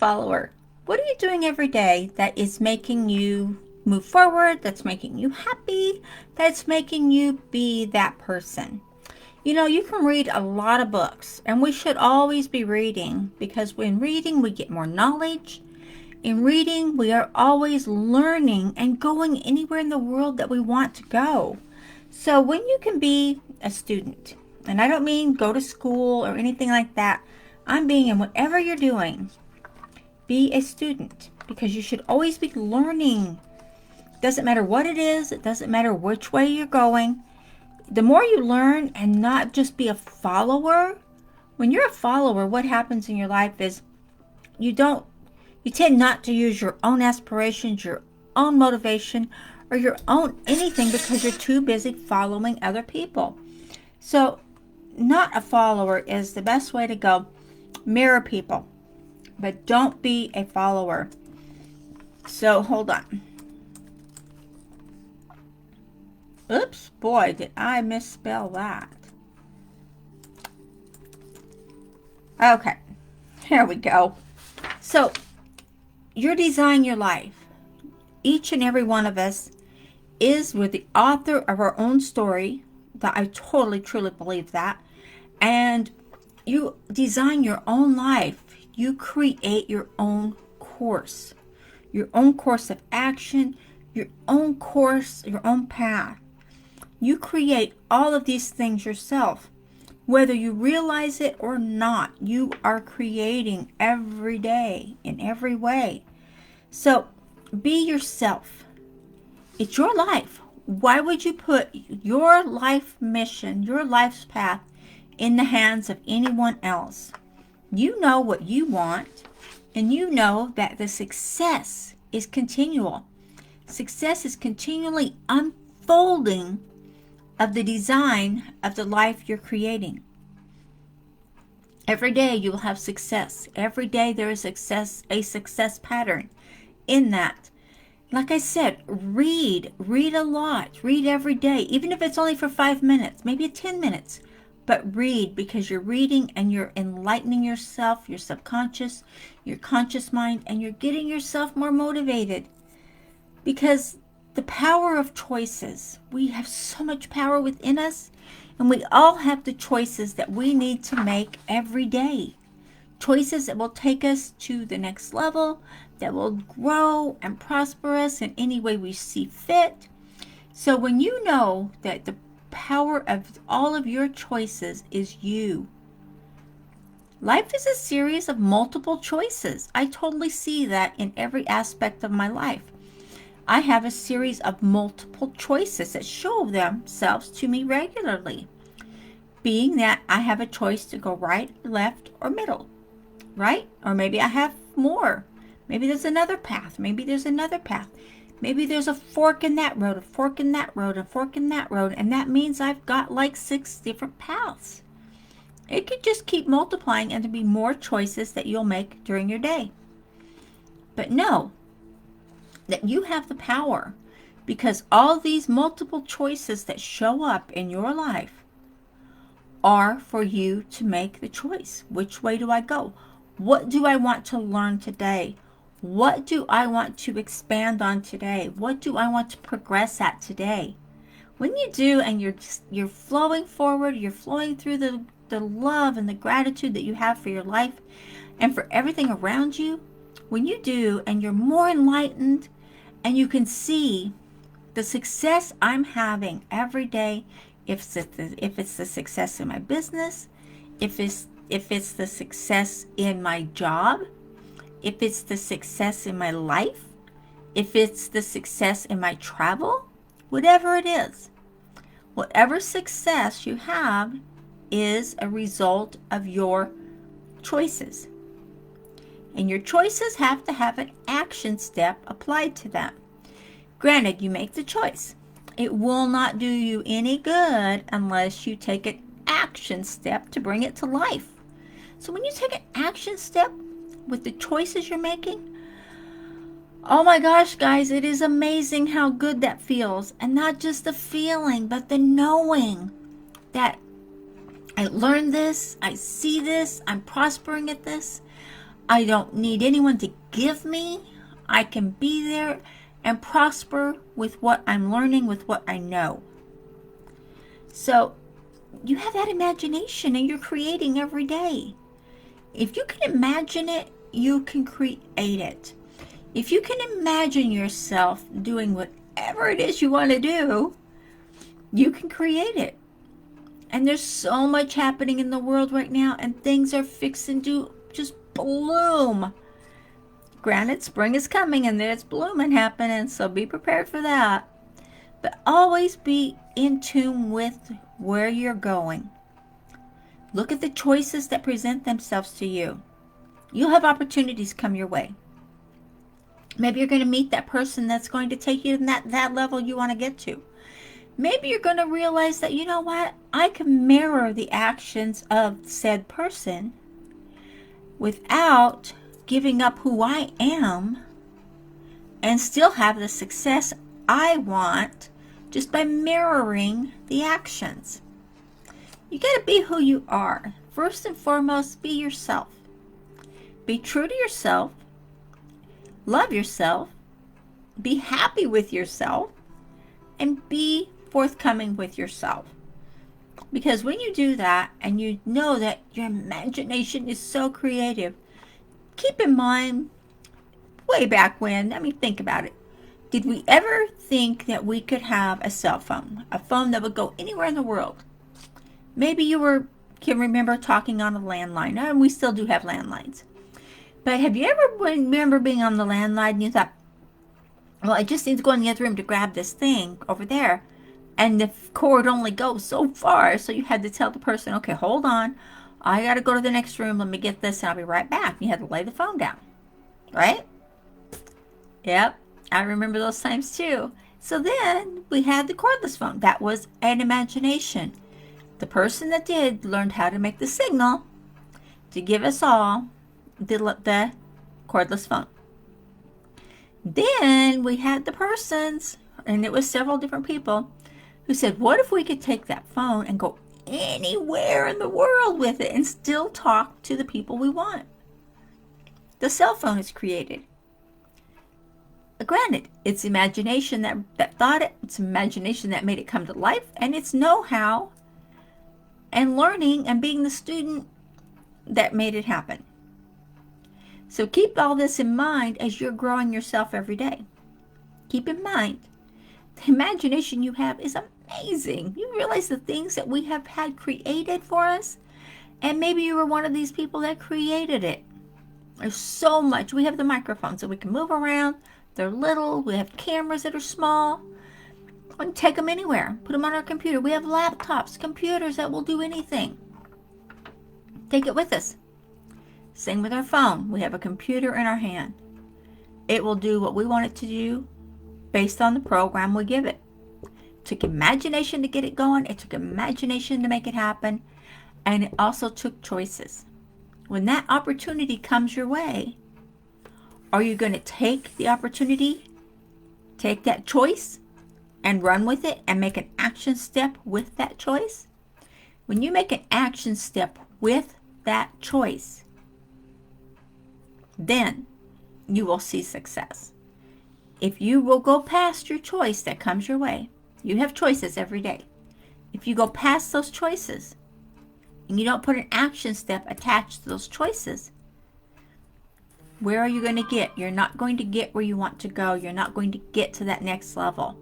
follower. What are you doing every day that is making you move forward, that's making you happy, that's making you be that person? You know, you can read a lot of books, and we should always be reading because when reading, we get more knowledge. In reading, we are always learning and going anywhere in the world that we want to go. So when you can be a student, and I don't mean go to school or anything like that, I'm being in whatever you're doing, be a student because you should always be learning. Doesn't matter what it is, it doesn't matter which way you're going. The more you learn and not just be a follower, when you're a follower, what happens in your life is you tend not to use your own aspirations, your own motivation, or your own anything because you're too busy following other people. So, not a follower is the best way to go. Mirror people, but don't be a follower. So, hold on. Oops, boy, did I misspell that. Okay, here we go. So, you design your life. Each and every one of us we're the author of our own story. That I totally, truly believe that. And you design your own life. You create your own course of action, your own course, your own path. You create all of these things yourself. Whether you realize it or not, you are creating every day in every way. So be yourself. It's your life. Why would you put your life mission, your life's path in the hands of anyone else? You know what you want, and you know that the success is continual. Success is continually unfolding of the design of the life you're creating. Every day you will have success. Every day there is a success pattern in that. Like I said, read a lot, read every day, even if it's only for 5 minutes, maybe 10 minutes, but read because you're reading and you're enlightening yourself, your subconscious, your conscious mind, and you're getting yourself more motivated because the power of choices, we have so much power within us, and we all have the choices that we need to make every day. Choices that will take us to the next level, that will grow and prosper us in any way we see fit. So when you know that the power of all of your choices is you, life is a series of multiple choices. I totally see that in every aspect of my life. I have a series of multiple choices that show themselves to me regularly, being that I have a choice to go right, left, or middle, right? Or maybe I have more. Maybe there's another path. Maybe there's another path. Maybe there's a fork in that road, a fork in that road, a fork in that road, and that means I've got like 6 different paths. It could just keep multiplying and there'll be more choices that you'll make during your day. But know that you have the power because all these multiple choices that show up in your life are for you to make the choice. Which way do I go? What do I want to learn today? What do I want to expand on today? What do I want to progress at today? When you do and you're flowing forward, you're flowing through the love and the gratitude that you have for your life and for everything around you, when you do and you're more enlightened and you can see the success I'm having every day, if it's the success in my business, if it's the success in my job, if it's the success in my life, if it's the success in my travel, whatever it is, whatever success you have is a result of your choices. And your choices have to have an action step applied to them. Granted, you make the choice. It will not do you any good unless you take an action step to bring it to life. So when you take an action step with the choices you're making, oh my gosh, guys, it is amazing how good that feels. And not just the feeling, but the knowing that I learned this, I see this, I'm prospering at this. I don't need anyone to give me. I can be there and prosper with what I'm learning, with what I know. So you have that imagination and you're creating every day. If you can imagine it, you can create it. If you can imagine yourself doing whatever it is you want to do, you can create it. And there's so much happening in the world right now, and things are fixing to just bloom. Granted, spring is coming and there's blooming happening, so be prepared for that. But always be in tune with where you're going. Look at the choices that present themselves to you. You'll have opportunities come your way. Maybe you're going to meet that person that's going to take you to that level you want to get to. Maybe you're going to realize that, you know what, I can mirror the actions of said person without giving up who I am and still have the success I want just by mirroring the actions. You got to be who you are. First and foremost, be yourself. Be true to yourself. Love yourself. Be happy with yourself. And be forthcoming with yourself. Because when you do that and you know that your imagination is so creative, keep in mind, way back when, think about it. Did we ever think that we could have a cell phone? A phone that would go anywhere in the world? Maybe you can remember talking on a landline, and we still do have landlines. But have you ever remember being on the landline and you thought, well, I just need to go in the other room to grab this thing over there. And the cord only goes so far, so you had to tell the person, okay, hold on. I got to go to the next room. Let me get this, and I'll be right back. You had to lay the phone down, right? Yep, I remember those times too. So then we had the cordless phone. That was an imagination. The person that did learned how to make the signal to give us all the cordless phone. Then we had the persons, and it was several different people, who said, what if we could take that phone and go anywhere in the world with it and still talk to the people we want? The cell phone is created. Granted, it's imagination that thought it, it's imagination that made it come to life, and it's know-how and learning and being the student that made it happen. So keep all this in mind as you're growing yourself every day. Keep in mind, the imagination you have is amazing. You realize the things that we have had created for us, and maybe you were one of these people that created it. There's so much. We have the microphones that we can move around. They're little. We have cameras that are small. We can take them anywhere. Put them on our computer. We have laptops, computers that will do anything. Take it with us. Same with our phone. We have a computer in our hand. It will do what we want it to do based on the program we give it. It took imagination to get it going. It took imagination to make it happen. And it also took choices. When that opportunity comes your way, are you going to take the opportunity, take that choice, and run with it and make an action step with that choice? When you make an action step with that choice, then you will see success. If you will go past your choice that comes your way, you have choices every day. If you go past those choices and you don't put an action step attached to those choices, where are you going to get? You're not going to get where you want to go. You're not going to get to that next level.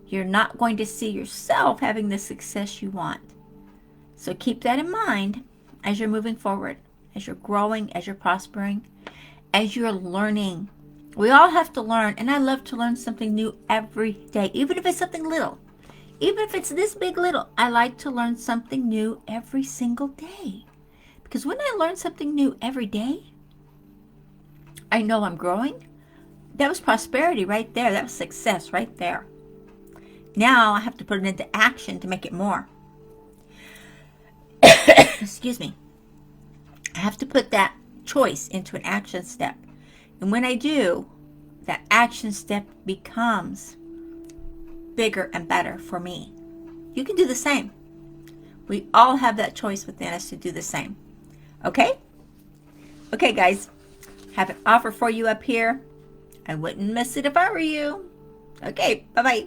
You're not going to see yourself having the success you want. So keep that in mind as you're moving forward, as you're growing, as you're prospering, as you're learning. We all have to learn, and I love to learn something new every day, even if it's something little. Even if it's this big little, I like to learn something new every single day. Because when I learn something new every day, I know I'm growing. That was prosperity right there. That was success right there. Now I have to put it into action to make it more. Excuse me. I have to put that choice into an action step. And when I do, that action step becomes bigger and better for me. You can do the same. We all have that choice within us to do the same. Okay? Okay, guys. have an offer for you up here. I wouldn't miss it if I were you. Okay, bye-bye.